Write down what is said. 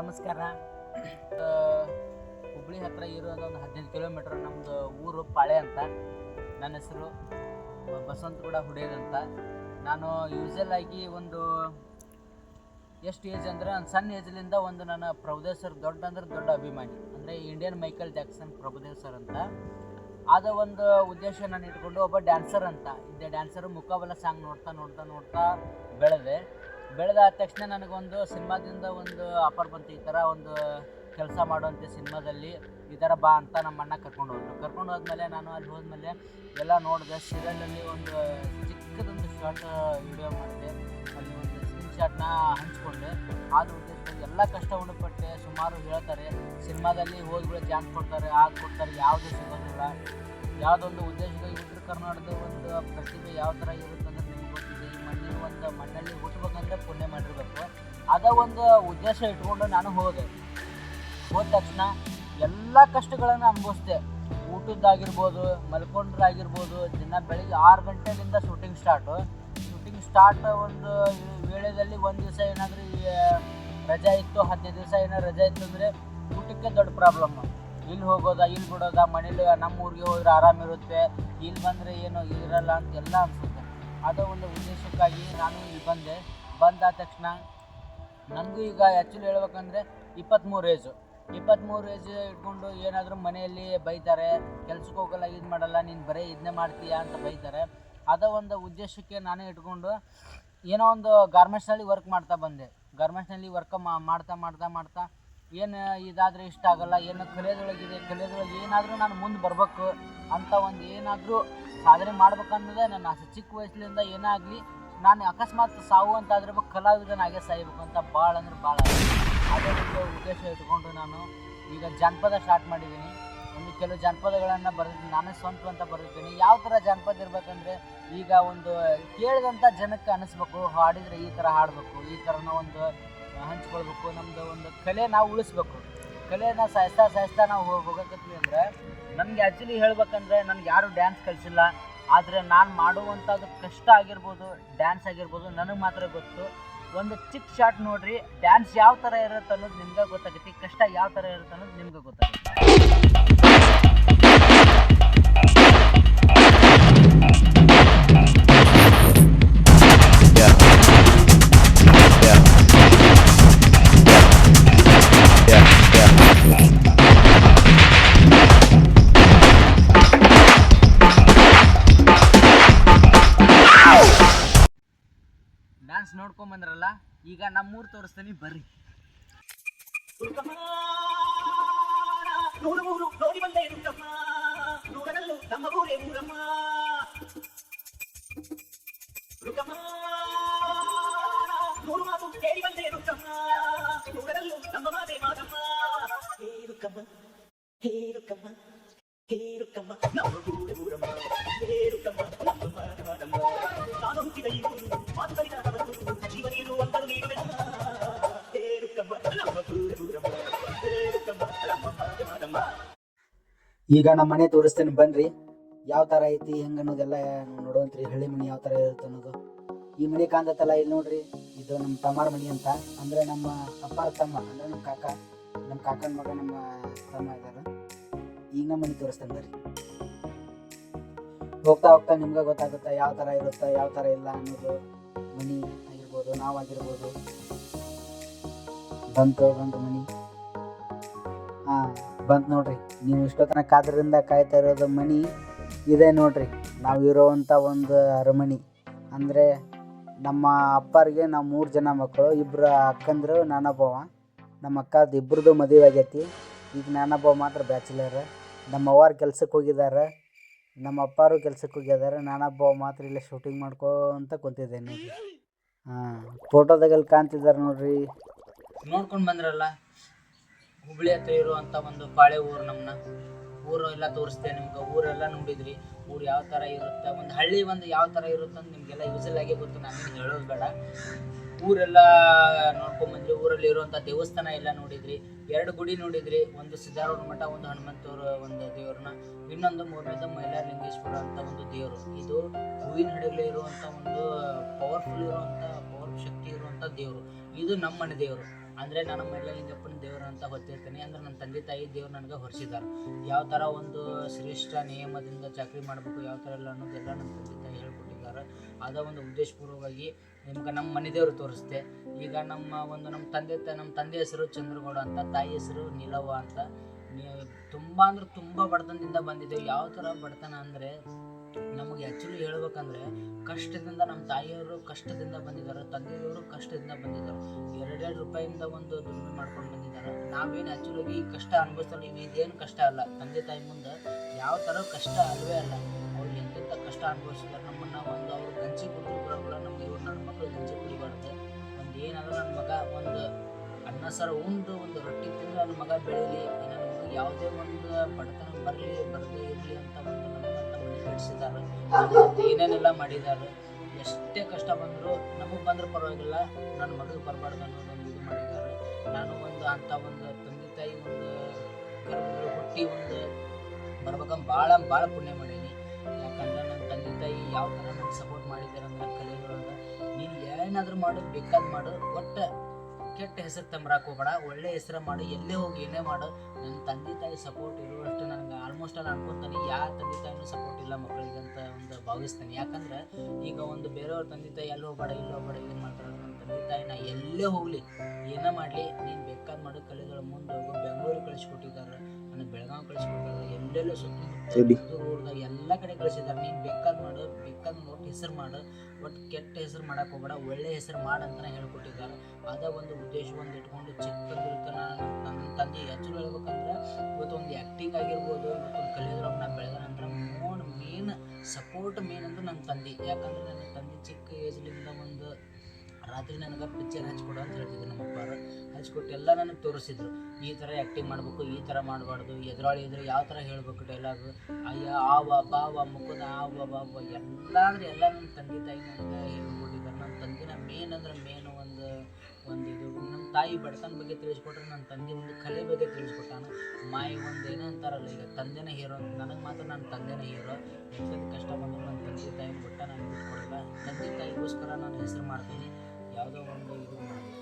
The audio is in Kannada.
ನಮಸ್ಕಾರ. ಹುಬ್ಳಿ ಹತ್ರ ಇರೋದು ಒಂದು 15 ಕಿಲೋಮೀಟ್ರ್ ನಮ್ಮದು ಊರು ಪಾಳೆ ಅಂತ. ನನ್ನ ಹೆಸರು ಬಸವಂತಗೌಡ ಹುಡೇದಂತ. ನಾನು ಯೂಸಲ್ ಆಗಿ ಒಂದು ಎಷ್ಟು ಏಜ್ ಅಂದರೆ ನಾನು ಸಣ್ಣ ಏಜ್ಲಿಂದ ಒಂದು ನನ್ನ ಪ್ರಭುದೇವ್ ಸರ್ ದೊಡ್ಡ ಅಭಿಮಾನಿ, ಅಂದರೆ Indian Michael Jackson Prabhudev sir ಅಂತ. ಆದ ಒಂದು ಉದ್ದೇಶ ನಾನು ಇಟ್ಕೊಂಡು ಒಬ್ಬ ಡ್ಯಾನ್ಸರ್ ಅಂತ ಇದ್ದೆ. ಡ್ಯಾನ್ಸರು ಮುಖಾಬಲ ಸಾಂಗ್ ನೋಡ್ತಾ ಬೆಳೆದಾದ ತಕ್ಷಣ ನನಗೊಂದು ಸಿನಿಮಾದಿಂದ ಒಂದು ಆಫರ್ ಬಂತು, ಈ ಥರ ಒಂದು ಕೆಲಸ ಮಾಡುವಂಥ ಸಿನಿಮಾದಲ್ಲಿ ಈ ಥರ ಬಾ ಅಂತ ನಮ್ಮ ಅಣ್ಣ ಕರ್ಕೊಂಡು ಹೋದ್ಮೇಲೆ ನಾನು ಅಲ್ಲಿ ಹೋದ್ಮೇಲೆ ಎಲ್ಲ ನೋಡಿದೆ. ಸೀರಿಯಲಲ್ಲಿ ಒಂದು ಚಿಕ್ಕದೊಂದು ಶಾರ್ಟ್ ವಿಡಿಯೋ ಮಾಡಿದೆ, ಅಲ್ಲಿ ಒಂದು ಸ್ಕ್ರೀನ್ ಶಾಟ್ನ ಹಂಚ್ಕೊಂಡೆ. ಆದ ಉದ್ದೇಶದಲ್ಲಿ ಎಲ್ಲ ಕಷ್ಟವನ್ನು ಪಟ್ಟೆ. ಸುಮಾರು ಹೇಳ್ತಾರೆ ಸಿನಿಮಾದಲ್ಲಿ ಹೋದ್ಗಳು ಚಾನ್ಸ್ ಕೊಡ್ತಾರೆ, ಕೊಡ್ತಾರೆ, ಯಾವುದೇ ಸಿಗೋದಿಲ್ಲ. ಯಾವುದೊಂದು ಉದ್ದೇಶದಲ್ಲಿ ಉತ್ತರ ಕರ್ನಾಟಕದ ಒಂದು ಪ್ರತಿಭೆ ಯಾವ ಥರ ಇರುತ್ತೆ ಅಂದರೆ ನಿಮ್ಗೆ ಗೊತ್ತಿದೆ. ಈ ಮಣ್ಣಲ್ಲಿ ಹುಟ್ಟಬೇಕಂದ್ರೆ ಪುಣ್ಯ ಮಾಡಿರಬೇಕು. ಅದ ಒಂದು ಉದ್ದೇಶ ಇಟ್ಕೊಂಡು ನಾನು ಹೋದ ತಕ್ಷಣ ಎಲ್ಲ ಕಷ್ಟಗಳನ್ನು ಅನುಭವಿಸಿದೆ. ಊಟದ್ದಾಗಿರ್ಬೋದು, ಮಲ್ಕೊಂಡ್ರಾಗಿರ್ಬೋದು. ದಿನ ಬೆಳಿಗ್ಗೆ 6 ಗಂಟೆಯಿಂದ ಶೂಟಿಂಗ್ ಸ್ಟಾರ್ಟ್ ಒಂದು ವೇಳೆಯಲ್ಲಿ ಒಂದು ದಿವಸ ಏನಾದರೂ ರಜೆ ಇತ್ತು, 15 ದಿವಸ ಏನಾದ್ರು ರಜೆ ಇತ್ತು ಅಂದರೆ ಊಟಕ್ಕೆ ದೊಡ್ಡ ಪ್ರಾಬ್ಲಮ್ಮು. ಇಲ್ಲಿ ಹೋಗೋದಾ, ಇಲ್ಲಿ ಬಿಡೋದಾ, ಮನೇಲಿ ನಮ್ಮ ಊರಿಗೆ ಹೋದ್ರೆ ಆರಾಮಿರುತ್ತೆ, ಇಲ್ಲಿ ಬಂದರೆ ಏನು ಇರಲ್ಲ ಅಂತ ಎಲ್ಲ ಅನಿಸುತ್ತೆ. ಅದು ಒಂದು ಉದ್ದೇಶಕ್ಕಾಗಿ ನಾನು ಇಲ್ಲಿ ಬಂದಾದ ತಕ್ಷಣ ನನಗೂ ಈಗ ಆ್ಯಕ್ಚುಲಿ ಹೇಳ್ಬೇಕಂದ್ರೆ 23 ಏಜ್ ಇಟ್ಕೊಂಡು ಏನಾದರೂ ಮನೆಯಲ್ಲಿ ಬೈತಾರೆ, ಕೆಲ್ಸಕ್ಕೆ ಹೋಗಲ್ಲ, ಇದು ಮಾಡಲ್ಲ, ನೀನು ಬರೀ ಇದನ್ನೇ ಮಾಡ್ತೀಯಾ ಅಂತ ಬೈತಾರೆ. ಅದ ಒಂದು ಉದ್ದೇಶಕ್ಕೆ ನಾನೇ ಇಟ್ಕೊಂಡು ಏನೋ ಒಂದು ಗಾರ್ಮೆಂಟ್ಸ್ನಲ್ಲಿ ವರ್ಕ್ ಮಾಡ್ತಾ ಬಂದೆ. ಗಾರ್ಮೆಂಟ್ಸ್ನಲ್ಲಿ ವರ್ಕ್ ಮಾಡ್ತಾ ಏನು ಇದಾದರೆ ಇಷ್ಟ ಆಗಲ್ಲ, ಏನು ಕಲಿಯೋದ್ರೊಳಗೆ ಏನಾದರೂ ನಾನು ಮುಂದೆ ಬರಬೇಕು ಅಂತ ಒಂದು ಏನಾದರೂ ಸಾಧನೆ ಮಾಡ್ಬೇಕನ್ನೋದೇ ನನ್ನ ಆಸೆ. ಚಿಕ್ಕ ವಯಸ್ಸಿನಿಂದ ಏನೇ ಆಗಲಿ ನಾನು ಅಕಸ್ಮಾತ್ ಸಾವು ಅಂತ ಆದರೆ ಕಲಾವಿದನಾಗೆ ಸಾಯಬೇಕು ಅಂತ ಭಾಳ ಅದೇ ಒಂದು ಉದ್ದೇಶ ಇಟ್ಕೊಂಡು ನಾನು ಈಗ ಜಾನಪದ ಸ್ಟಾರ್ಟ್ ಮಾಡಿದ್ದೀನಿ. ಒಂದು ಕೆಲವು ಜಾನಪದಗಳನ್ನು ಬರೆದಿದ್ದೀನಿ, ನಾನೇ ಸ್ವಂತ ಅಂತ ಬರೆದಿದ್ದೀನಿ. ಯಾವ ಥರ ಜಾನಪದ ಇರಬೇಕಂದ್ರೆ ಈಗ ಒಂದು ಕೇಳಿದಂಥ ಜನಕ್ಕೆ ಅನ್ನಿಸ್ಬೇಕು, ಹಾಡಿದರೆ ಈ ಥರ ಹಾಡಬೇಕು, ಈ ಥರನ ಒಂದು ಹಂಚ್ಕೊಳ್ಬೇಕು. ನಮ್ಮದು ಒಂದು ಕಲೆ ನಾವು ಉಳಿಸ್ಬೇಕು. ಕಲೆನ ಸಾಯಿಸ್ತಾ ನಾವು ಹೋಗಕತ್ತೀವಿ ಅಂದರೆ ನನಗೆ ಆ್ಯಕ್ಚುಲಿ ಹೇಳ್ಬೇಕಂದ್ರೆ ನನಗೆ ಯಾರೂ ಡ್ಯಾನ್ಸ್ ಕಲಿಸಿಲ್ಲ. ಆದರೆ ನಾನು ಮಾಡುವಂಥದ್ದು ಕಷ್ಟ ಆಗಿರ್ಬೋದು, ಡ್ಯಾನ್ಸ್ ಆಗಿರ್ಬೋದು, ನನಗೆ ಮಾತ್ರ ಗೊತ್ತು. ಒಂದು ಚಿಕ್ಕ ಶಾಟ್ ನೋಡ್ರಿ, ಡ್ಯಾನ್ಸ್ ಯಾವ ಥರ ಇರುತ್ತೆ ಅನ್ನೋದು ನಿಮ್ಗೆ ಗೊತ್ತಾಗುತ್ತೆ, ಕಷ್ಟ ಯಾವ ಥರ ಇರುತ್ತೆ ಅನ್ನೋದು ನಿಮ್ಗೆ ಗೊತ್ತಾಗುತ್ತೆ. ಡ್ಯಾನ್ಸ್ ನೋಡ್ಕೊಂಬಂದ್ರಲ್ಲ, ಈಗ ನಮ್ಮೂರು ತೋರಿಸ್ತೀನಿ ಬರ್ರಿ. ಈಗ ನಮ್ಮ ಮನೆ ತೋರಿಸ್ತೇನೆ ಬನ್ರಿ, ಯಾವ ಥರ ಐತಿ ಹೆಂಗೆ ಅನ್ನೋದೆಲ್ಲ ನೋಡುವಂತ್ರಿ. ಹಳ್ಳಿ ಮನೆ ಯಾವ ಥರ ಇರುತ್ತೆ ಅನ್ನೋದು. ಈ ಮನೆ ಕಾಣ್ತತ್ತಲ್ಲ, ಇಲ್ಲಿ ನೋಡ್ರಿ, ಇದು ನಮ್ಮ ತಮ್ಮಾರ ಮನೆ ಅಂತ. ಅಂದರೆ ನಮ್ಮ ಅಪ್ಪಾರ ತಮ್ಮ, ಅಂದರೆ ನಮ್ಮ ಕಾಕನ ಮಗ, ನಮ್ಮ ತಮ್ಮ ಇದ್ದಾರೆ. ಈಗ ನಮ್ಮ ಮನೆ ತೋರಿಸ್ತೇನೆ ಬರ್ರಿ. ಹೋಗ್ತಾ ನಿಮ್ಗೆ ಗೊತ್ತಾಗುತ್ತೆ ಯಾವ ಥರ ಇರುತ್ತೆ, ಯಾವ ಥರ ಇಲ್ಲ ಅನ್ನೋದು. ಮನೆ ಆಗಿರ್ಬೋದು, ನಾವಾಗಿರ್ಬೋದು. ಬಂತು ಮನೆ, ಬಂತು ನೋಡ್ರಿ. ನೀವು ಇಷ್ಟೊತ್ತನ ಕಾದ್ರಿಂದ ಕಾಯ್ತಾ ಇರೋದು ಮನೆ ಇದೆ ನೋಡ್ರಿ. ನಾವು ಇರೋವಂಥ ಒಂದು ಅರಮನೆ. ಅಂದರೆ ನಮ್ಮ ಅಪ್ಪರಿಗೆ ನಾವು 3 ಜನ ಮಕ್ಕಳು, 2 ಅಕ್ಕಂದ್ರು, ನಾನೊಬ್ಬವ. ನಮ್ಮ ಅಕ್ಕದ 2 ಮದುವೆ ಆಗೈತಿ. ಈಗ ನಾನೊಬ್ಬ ಮಾತ್ರ ಬ್ಯಾಚುಲರ್. ನಮ್ಮ ಅವ್ವಾರು ಕೆಲ್ಸಕ್ಕೆ ಹೋಗಿದ್ದಾರೆ, ನಮ್ಮ ಅಪ್ಪಾರು ಕೆಲ್ಸಕ್ಕೆ ಹೋಗಿದ್ದಾರೆ. ನಾನೊಬ್ಬ ಮಾತ್ರ ಇಲ್ಲೇ ಶೂಟಿಂಗ್ ಮಾಡ್ಕೊಂತ ಕುಂತಿದ್ದೇನೆ. ಫೋಟೋದಾಗಲ್ಲಿ ಕಾಣ್ತಿದ್ದಾರೆ ನೋಡ್ರಿ. ನೋಡ್ಕೊಂಡು ಬಂದ್ರಲ್ಲ, ಹುಬ್ಳಿ ಹತ್ರ ಇರುವಂಥ ಒಂದು ಪಾಳೆ ಊರು. ಊರು ಎಲ್ಲ ತೋರಿಸ್ತೇನೆ ನಿಮ್ಗೆ. ಊರೆಲ್ಲ ನೋಡಿದ್ರಿ, ಊರು ಯಾವ ಥರ ಇರುತ್ತೆ, ಒಂದು ಹಳ್ಳಿ ಯಾವ ಥರ ಇರುತ್ತೆ ಅಂತ ನಿಮಗೆಲ್ಲ ಯೂಸಲ್ಲಾಗಿ ಗೊತ್ತು, ನಾನೇನು ಹೇಳೋದು ಬೇಡ. ಊರೆಲ್ಲ ನೋಡ್ಕೊಂಬಂದ್ರಿ. ಊರಲ್ಲಿ ಇರುವಂಥ ದೇವಸ್ಥಾನ ಎಲ್ಲ ನೋಡಿದ್ರಿ. 2 ಗುಡಿ ನೋಡಿದ್ರಿ, ಒಂದು ಸಿದ್ಧಾರೂಢ ಮಠ, ಒಂದು ಹನುಮಂತವ್ರ ಒಂದು ದೇವ್ರನ್ನ, ಇನ್ನೊಂದು 3ನೇದು ಮೈಲಾರಲಿಂಗೇಶ್ವರ ಅಂತ ಒಂದು ದೇವರು. ಇದು ಹೂವಿನ ಹಡಗಲಿ ಇರುವಂಥ ಒಂದು ಪವರ್ ಶಕ್ತಿ ಇರುವಂಥ ದೇವರು. ಇದು ನಮ್ಮ ಮನೆ ದೇವರು. ಅಂದರೆ ನಾನು ಮೈಲಾರಲಿಂಗಪ್ಪನ ದೇವರು ಅಂತ ಹೊತ್ತಿರ್ತೀನಿ. ಅಂದರೆ ನನ್ನ ತಂದೆ ತಾಯಿ ದೇವ್ರು ನನಗೆ ಹೊರಿಸಿದ್ದಾರೆ. ಯಾವ ಥರ ಒಂದು ಶ್ರೇಷ್ಠ ನಿಯಮದಿಂದ ಚಾಕರಿ ಮಾಡಬೇಕು, ಯಾವ ಥರ ಎಲ್ಲ ಅನ್ನೋದೆಲ್ಲ ನನ್ನ ತಂದೆ ತಾಯಿ ಹೇಳ್ಕೊಟ್ಟಿದ್ದಾರೆ. ಅದ ಒಂದು ಉದ್ದೇಶಪೂರ್ವಕವಾಗಿ ನಿಮ್ಗೆ ನಮ್ಮ ಮನೆ ದೇವರು ತೋರಿಸ್ತೆ. ಈಗ ನಮ್ಮ ತಂದೆ ಹೆಸರು ಚಂದ್ರಗೌಡ ಅಂತ, ತಾಯಿ ಹೆಸರು ನೀಲವ್ವ ಅಂತ. ತುಂಬ ಅಂದ್ರೆ ತುಂಬ ಬಡತನದಿಂದ ಬಂದಿದ್ದೇವೆ. ಯಾವ ಥರ ಬಡತನ ಅಂದರೆ ನಮಗೆ ಆ್ಯಕ್ಚುಲಿ ಹೇಳ್ಬೇಕಂದ್ರೆ ಕಷ್ಟದಿಂದ ನಮ್ಮ ತಾಯಿಯವರು ಕಷ್ಟದಿಂದ ಬಂದಿದ್ದಾರೆ, ತಂದೆಯವರು ಕಷ್ಟದಿಂದ ಬಂದಿದ್ದಾರೆ. 2 ರೂಪಾಯಿಂದ ಒಂದು ದುಡಿಮೆ ಮಾಡ್ಕೊಂಡು ಬಂದಿದ್ದಾರೆ. ನಾವೇನು ಆ್ಯಕ್ಚುಲಾಗಿ ಕಷ್ಟ ಅನುಭವಿಸ್ತಾರೆ. ಇದೇನು ಕಷ್ಟ ಅಲ್ಲ, ತಂದೆ ತಾಯಿ ಮುಂದೆ ಯಾವ ಥರ ಕಷ್ಟ ಅಲ್ವೇ ಅಲ್ಲ. ಅವ್ರು ಎಂತೆಂಥ ಕಷ್ಟ ಅನುಭವಿಸಿದ್ದಾರೆ. ನಮ್ಮನ್ನು ಒಂದು ಅವ್ರು ಗಂಜಿ ಕುಡಿದ್ರು ಬರೋಲ್ಲ, ನಮ್ಗೆ ಇವ್ರು ನನ್ನ ಮಕ್ಕಳು ಗಂಜಿ ಕುಡಿಬಾರ್ದು. ಒಂದು ಏನಾದರೂ ನನ್ನ ಮಗ ಒಂದು ಅನ್ನ ಸಾರು ಉಂಡು ಒಂದು ರೊಟ್ಟಿ ತಿಂದು ನನ್ನ ಮಗ ಬೆಳೀಲಿ, ನನ್ನ ಮಗ ಯಾವುದೇ ಒಂದು ಬಡತನ ಬರದೇ ಇರಲಿ ಅಂತ ಒಂದು ನಮ್ಮಂತ ಮನೆ ಬೆಳೆಸಿದ್ದಾರೆ. ಏನೇನೆಲ್ಲ ಮಾಡಿದ್ದಾರೆ. ಎಷ್ಟೇ ಕಷ್ಟ ಬಂದರೂ ನಮಗೆ ಬಂದರೂ ಪರವಾಗಿಲ್ಲ, ನನ್ನ ಮಗಳಿಗೆ ಬರಬಾರ್ದು ಅನ್ನೋದೊಂದು ಇದು ಮಾಡಿದ್ದಾರೆ. ನಾನು ಒಂದು ಅಂಥ ಒಂದು ತಂದೆ ತಾಯಿ ಒಂದು ಗರ್ಭದಲ್ಲಿ ಹುಟ್ಟಿ ಒಂದು ಬರ್ಬೇಕಂತ ಭಾಳ ಪುಣ್ಯ ಮಾಡೀನಿ. ಯಾಕಂದ್ರೆ ನನ್ನ ತಂದೆ ತಾಯಿ ಯಾವ ಥರ ನನಗೆ ಸಪೋರ್ಟ್ ಮಾಡಿದ್ದಾರೆ ಅಂದ್ರೆ ಕಲಿಯೋದ್ರೊಳಗೆ ನೀನು ಏನಾದರೂ ಮಾಡು, ಬೇಕಾದ ಮಾಡು, ಒಟ್ಟು ಕೆಟ್ಟ ಹೆಸರು ತಂಬರಾಕ್ ಹೋಗ್ಬೇಡ, ಒಳ್ಳೆ ಹೆಸರು ಮಾಡು, ಎಲ್ಲೇ ಹೋಗಿ ಏನೇ ಮಾಡು. ನನ್ನ ತಂದೆ ತಾಯಿ ಸಪೋರ್ಟ್ ಇರುವಷ್ಟು ನನಗೆ ಆಲ್ಮೋಸ್ಟ್ ಅಲ್ಲಿ ಅನ್ಕೊತಾನೆ. ಯಾವ ತಂದೆ ತಾಯಿನೂ ಸಪೋರ್ಟ್ ಇಲ್ಲ ಮಕ್ಕಳಿಗೆ ಅಂತ ಒಂದು ಭಾವಿಸ್ತಾನೆ. ಯಾಕಂದ್ರೆ ಈಗ ಒಂದು ಬೇರೆಯವ್ರ ತಂದೆ ತಾಯಿ ಎಲ್ಲಿ ಹೋಗ್ಬೇಡ ಏನು ಮಾಡ್ತಾರೆ. ನನ್ನ ತಂದೆ ತಾಯಿ ನಾ ಎಲ್ಲೇ ಹೋಗಲಿ ಏನೇ ಮಾಡಲಿ, ನೀನು ಬೇಕಾದ ಮಾಡು, ಕಲಿಗಳ ಮುಂದೆ ಹೋಗು. ಬೆಂಗಳೂರಿಗೆ ಕಳಿಸ್ಕೊಟ್ಟಿದ್ದಾರೆ, ನನಗೆ ಬೆಳಗಾವಿ ಕಳಿಸ್ಕೊಟ್ಟಿದ್ದಾರೆ, ಎಲ್ಲೆಲ್ಲೋ ಸುತ್ತಮುತ್ತ ಊರ್ದಾಗ ಎಲ್ಲ ಕಡೆ ಕಳಿಸಿದ್ದಾರೆ. ನೀನು ಬೇಕಾದ ಮಾಡು, ಬೇಕಾದ ಒಟ್ಟು ಹೆಸರು ಮಾಡು, ಒಟ್ಟು ಕೆಟ್ಟ ಹೆಸರು ಮಾಡಕ್ಕೆ ಹೋಗ್ಬೇಡ, ಒಳ್ಳೆ ಹೆಸರು ಮಾಡಂತಲೇ ಹೇಳ್ಕೊಟ್ಟಿದ್ದಾರೆ. ಅದ ಒಂದು ಉದ್ದೇಶವನ್ನು ಇಟ್ಕೊಂಡು ಚಿಕ್ಕಂದಿರ್ತ ನನ್ನ ತಂದೆ ಆ್ಯಕ್ಚುಲಿ ಹೇಳ್ಬೇಕಂದ್ರೆ ಇವತ್ತು ಒಂದು ಆ್ಯಕ್ಟಿಂಗ್ ಆಗಿರ್ಬೋದು, ಇವತ್ತೊಂದು ಕಲಿಯೋದ್ರೊಳಗೆ ನಾನು ಬೆಳೆದ ನಂತರ ಮೇನ್ ಸಪೋರ್ಟ್ ಮೇನ್ ಅಂದ್ರೆ ನನ್ನ ತಂದೆ. ಯಾಕಂದರೆ ನನ್ನ ತಂದೆ ಚಿಕ್ಕ ಏಜ್ಲಿಂದ ಒಂದು ರಾತ್ರಿ ನನಗೆ ಪಿಕ್ಚರ್ ಹಚ್ಕೊಡು ಅಂತ ಹೇಳ್ತಿದ್ರು. ನಮ್ಮ ಅಪ್ಪಾರು ಹಚ್ಕೊಟ್ಟು ಎಲ್ಲ ನನಗೆ ತೋರಿಸಿದ್ರು. ಈ ಥರ ಆ್ಯಕ್ಟಿಂಗ್ ಮಾಡಬೇಕು, ಈ ಥರ ಮಾಡಬಾರ್ದು, ಎದುರಾಳಿ ಇದ್ರೆ ಯಾವ ಥರ ಹೇಳಬೇಕು ಡೈಲಾಗು, ಅಯ್ಯ ಆವ ಬಾವ ಮುಖದ ಆವ ಬಾವ ಎಲ್ಲ ಅಂದರೆ ಎಲ್ಲ ನನ್ನ ತಂದೆ ತಾಯಿ ನನಗೆ ಹೇಳ್ಕೊಟ್ಟಿದ್ದಾರೆ. ನನ್ನ ತಂದೆನ ಮೇನ್ ಅಂದ್ರೆ ಮೇನು ಒಂದು ಇದು ನಮ್ಮ ತಾಯಿ ಬಡತನ ಬಗ್ಗೆ ತಿಳಿಸ್ಕೊಟ್ರೆ, ನನ್ನ ತಂದೆ ಒಂದು ಕಲೆ ಬಗ್ಗೆ ತಿಳಿಸ್ಕೊಟ್ಟಾನ. ಮಾಯಿ ಒಂದು ಏನೋ ಅಂತಾರಲ್ಲ, ಈಗ ತಂದೆನೇ ಹೀರೋ ಅಂತ. ನನಗೆ ಮಾತ್ರ ನನ್ನ ತಂದೆನೇ ಹೀರೋ. ಎಷ್ಟೊಂದು ಕಷ್ಟ ಬಂದರೂ ನನ್ನ ತಂದೆ ತಾಯಿ ಬಿಟ್ಟ ನಾನು ಬಿಟ್ಕೊಡಲ್ಲ. ತಂದೆ ತಾಯಿಗೋಸ್ಕರ ನಾನು ಹೆಸರು ಮಾಡ್ತೀನಿ, ಯಾವುದೋ ಒಂದು ಇದು ಮಾಡಲ್ಲ.